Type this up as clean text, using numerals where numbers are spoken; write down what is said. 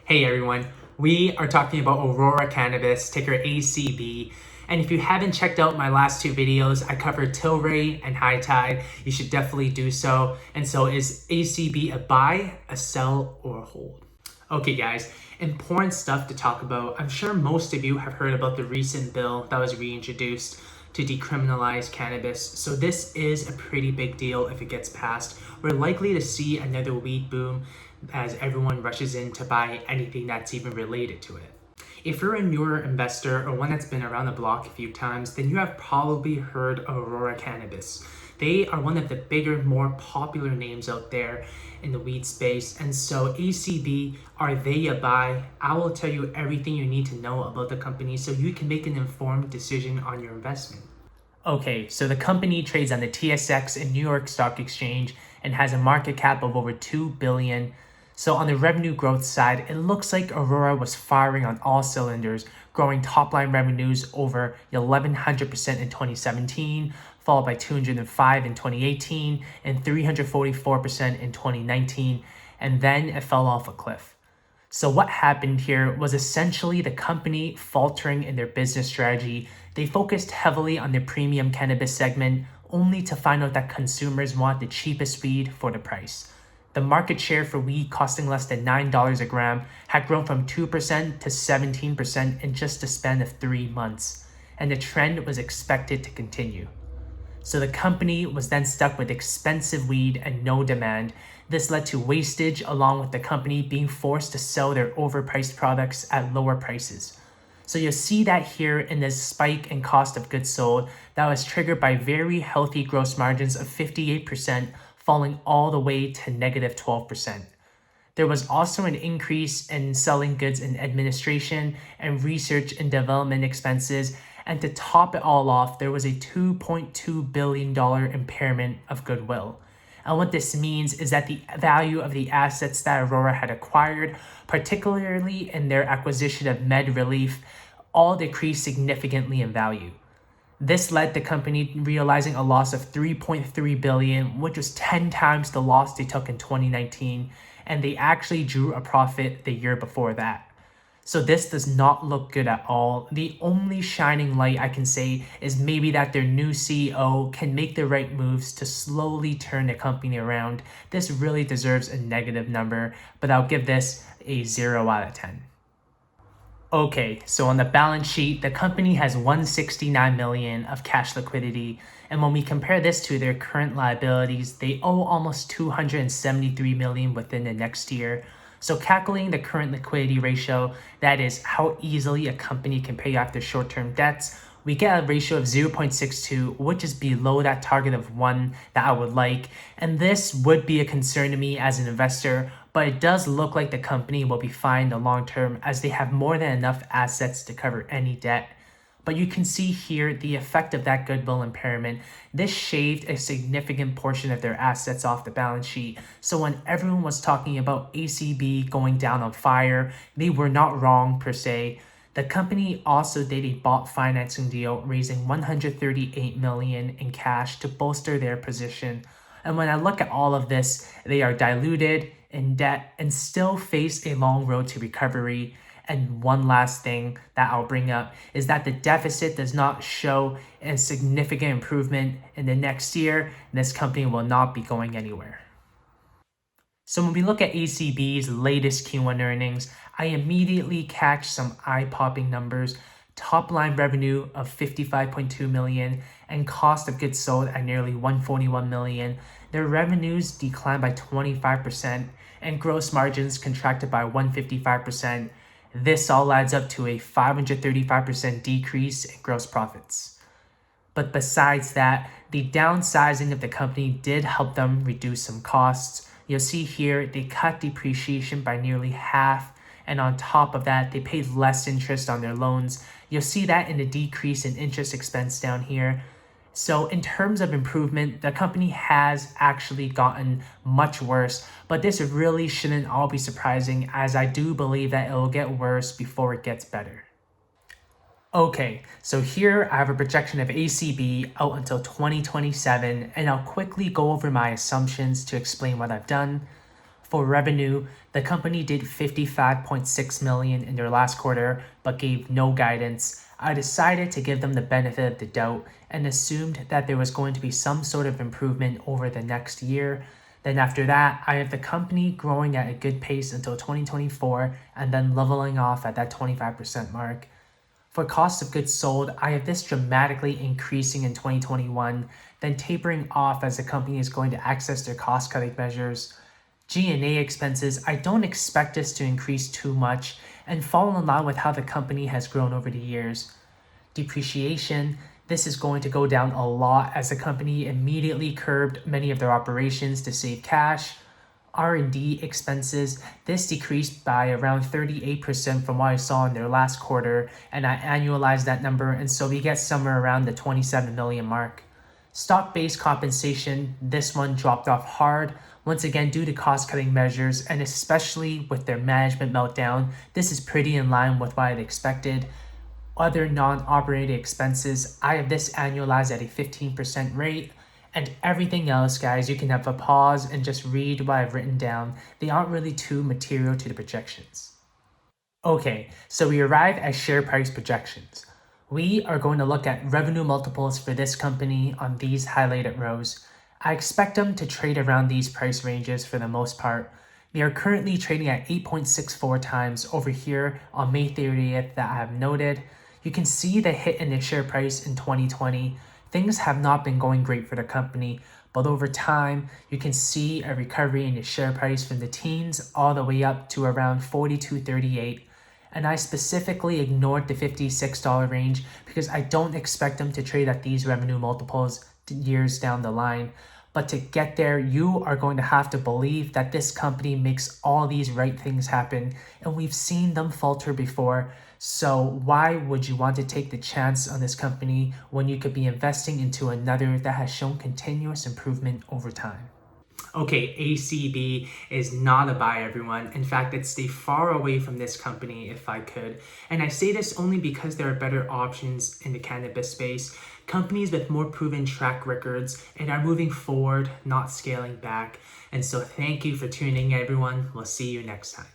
Hey everyone, we are talking about Aurora Cannabis, ticker ACB. And if you haven't checked out my last two videos, I covered Tilray and High Tide. You should definitely do so. And so is ACB a buy, a sell, or a hold? Okay guys, important stuff to talk about. I'm sure most of you have heard about the recent bill that was reintroduced to decriminalize cannabis. So this is a pretty big deal if it gets passed. We're likely to see another weed boom as everyone rushes in to buy anything that's even related to it. If you're a newer investor or one that's been around the block a few times, then you have probably heard Aurora Cannabis. They are one of the bigger, more popular names out there in the weed space. And so ACB, are they a buy? I will tell you everything you need to know about the company so you can make an informed decision on your investment. Okay, so the company trades on the TSX and New York Stock Exchange and has a market cap of over $2 billion. So on the revenue growth side, it looks like Aurora was firing on all cylinders, growing top-line revenues over 1,100% in 2017, followed by 205% in 2018, and 344% in 2019, and then it fell off a cliff. So what happened here was essentially the company faltering in their business strategy. They focused heavily on the premium cannabis segment, only to find out that consumers want the cheapest weed for the price. The market share for weed costing less than $9 a gram had grown from 2% to 17% in just a span of 3 months, and the trend was expected to continue. So the company was then stuck with expensive weed and no demand. This led to wastage, along with the company being forced to sell their overpriced products at lower prices. So you'll see that here in this spike in cost of goods sold that was triggered by very healthy gross margins of 58%, falling all the way to negative 12%. There was also an increase in selling goods and administration and research and development expenses. And to top it all off, there was a $2.2 billion impairment of goodwill. And what this means is that the value of the assets that Aurora had acquired, particularly in their acquisition of Med Relief, all decreased significantly in value. This led the company realizing a loss of $3.3 billion, which was 10 times the loss they took in 2019, and they actually drew a profit the year before that. So this does not look good at all. The only shining light I can say is maybe that their new CEO can make the right moves to slowly turn the company around. This really deserves a negative number, but I'll give this a 0 out of 10. Okay, so on the balance sheet, the company has $169 million of cash liquidity, and when we compare this to their current liabilities, they owe almost $273 million within the next year. So calculating the current liquidity ratio, that is how easily a company can pay off their short-term debts, we get a ratio of 0.62, which is below that target of 1 that I would like. And this would be a concern to me as an investor, but it does look like the company will be fine in the long term as they have more than enough assets to cover any debt. But you can see here the effect of that goodwill impairment. This shaved a significant portion of their assets off the balance sheet. So when everyone was talking about ACB going down on fire, they were not wrong per se. The company also did a bought financing deal, raising $138 million in cash to bolster their position. And when I look at all of this, they are diluted, in debt, and still face a long road to recovery. And one last thing that I'll bring up is that the deficit does not show a significant improvement in the next year. This company will not be going anywhere. So when we look at ACB's latest Q1 earnings, I immediately catch some eye-popping numbers. Top line revenue of $55.2 million and cost of goods sold at nearly $141 million. Their revenues declined by 25% and gross margins contracted by 155%. This all adds up to a 535% decrease in gross profits. But besides that, the downsizing of the company did help them reduce some costs. You'll see here they cut depreciation by nearly half, and on top of that, they paid less interest on their loans. You'll see that in the decrease in interest expense down here. So in terms of improvement, the company has actually gotten much worse, but this really shouldn't all be surprising, as I do believe that it will get worse before it gets better. Okay, so here I have a projection of ACB out until 2027, and I'll quickly go over my assumptions to explain what I've done. For revenue, the company did $55.6 million in their last quarter, but gave no guidance. I decided to give them the benefit of the doubt and assumed that there was going to be some sort of improvement over the next year. Then after that, I have the company growing at a good pace until 2024 and then leveling off at that 25% mark. For cost of goods sold, I have this dramatically increasing in 2021, then tapering off as the company is going to access their cost-cutting measures. G&A expenses, I don't expect this to increase too much and fall in line with how the company has grown over the years. Depreciation, this is going to go down a lot as the company immediately curbed many of their operations to save cash. R&D expenses, this decreased by around 38% from what I saw in their last quarter, and I annualized that number, and so we get somewhere around the 27 million mark. Stock-based compensation, this one dropped off hard, once again due to cost-cutting measures, and especially with their management meltdown, this is pretty in line with what I'd expected. Other non-operating expenses, I have this annualized at a 15% rate. And everything else, guys, you can have a pause and just read what I've written down. They aren't really too material to the projections. Okay, so we arrive at share price projections. We are going to look at revenue multiples for this company on these highlighted rows. I expect them to trade around these price ranges for the most part. They are currently trading at 8.64 times over here on May 30th that I have noted. You can see the hit in the share price in 2020. Things have not been going great for the company, but over time, you can see a recovery in the share price from the teens all the way up to around $42.38. And I specifically ignored the $56 range because I don't expect them to trade at these revenue multiples years down the line. But to get there, you are going to have to believe that this company makes all these right things happen, and we've seen them falter before. So why would you want to take the chance on this company when you could be investing into another that has shown continuous improvement over time? Okay, ACB is not a buy, everyone. In fact, I'd stay far away from this company if I could. And I say this only because there are better options in the cannabis space. Companies with more proven track records and are moving forward, not scaling back. And so thank you for tuning in, everyone. We'll see you next time.